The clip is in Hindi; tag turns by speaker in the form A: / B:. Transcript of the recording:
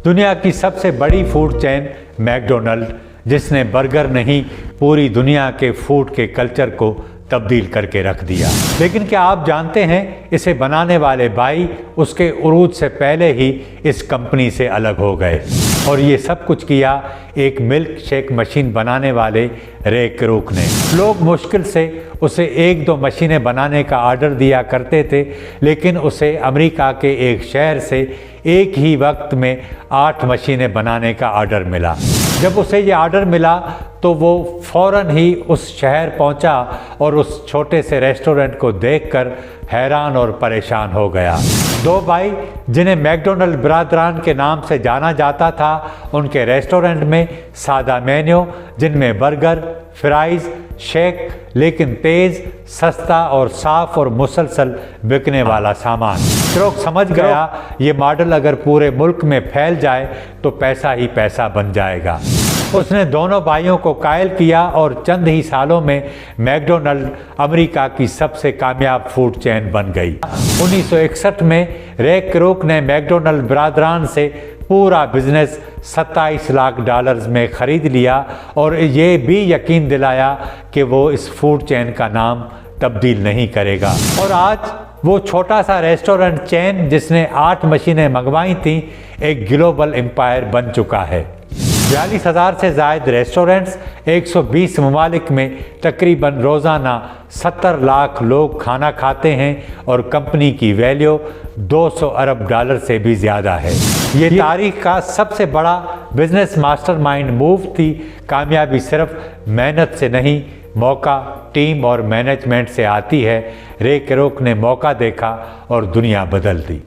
A: दुनिया की सबसे बड़ी फूड चेन मैकडोनल्ड, जिसने बर्गर नहीं पूरी दुनिया के फूड के कल्चर को तब्दील करके रख दिया। लेकिन क्या आप जानते हैं, इसे बनाने वाले भाई उसके उरूज से पहले ही इस कंपनी से अलग हो गए और ये सब कुछ किया एक मिल्क शेक मशीन बनाने वाले रे क्रूक ने। लोग मुश्किल से उसे 1-2 मशीनें बनाने का आर्डर दिया करते थे, लेकिन उसे अमेरिका के एक शहर से एक ही वक्त में 8 मशीनें बनाने का आर्डर मिला। जब उसे ये आर्डर मिला तो वो फ़ौरन ही उस शहर पहुंचा और उस छोटे से रेस्टोरेंट को देखकर हैरान और परेशान हो गया। 2 भाई जिन्हें मैकडोनल्ड बिरादरान के नाम से जाना जाता था, उनके रेस्टोरेंट में सादा मेन्यू जिनमें बर्गर, फ्राइज़, शेक, लेकिन तेज़, सस्ता और साफ और मुसलसल बिकने वाला सामान। क्रूक समझ गया ये मॉडल अगर पूरे मुल्क में फैल जाए तो पैसा ही पैसा बन जाएगा। उसने दोनों भाइयों को कायल किया और चंद ही सालों में मैकडोनल्ड अमेरिका की सबसे कामयाब फूड चेन बन गई। 1961 में रे क्रूक ने मैकडोनल्ड बिरादरान से पूरा बिजनेस $27 लाख में खरीद लिया और ये भी यकीन दिलाया कि वो इस फूड चेन का नाम तब्दील नहीं करेगा। और आज वो छोटा सा रेस्टोरेंट चेन जिसने 8 मशीनें मंगवाई थीं, एक ग्लोबल एम्पायर बन चुका है। 42,000 से ज़ायद रेस्टोरेंट्स, 120 ममालिक में तकरीबन रोज़ाना 70 लाख लोग खाना खाते हैं और कंपनी की वैल्यू $200 अरब से भी ज़्यादा है। ये तारीख का सबसे बड़ा बिजनेस मास्टरमाइंड मूव थी। कामयाबी सिर्फ मेहनत से नहीं, मौका, टीम और मैनेजमेंट से आती है। रे क्रूक ने मौका देखा और दुनिया बदल दी।